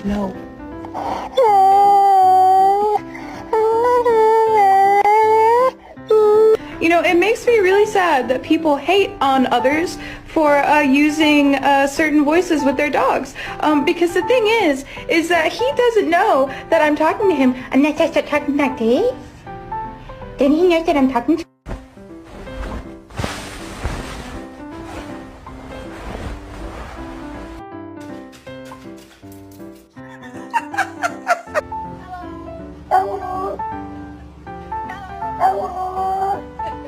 No. You know, it makes me really sad that people hate on others for using certain voices with their dogs. Because the thing is that he doesn't know that I'm talking to him. I'm not just talking like this. Then he knows that I'm talking to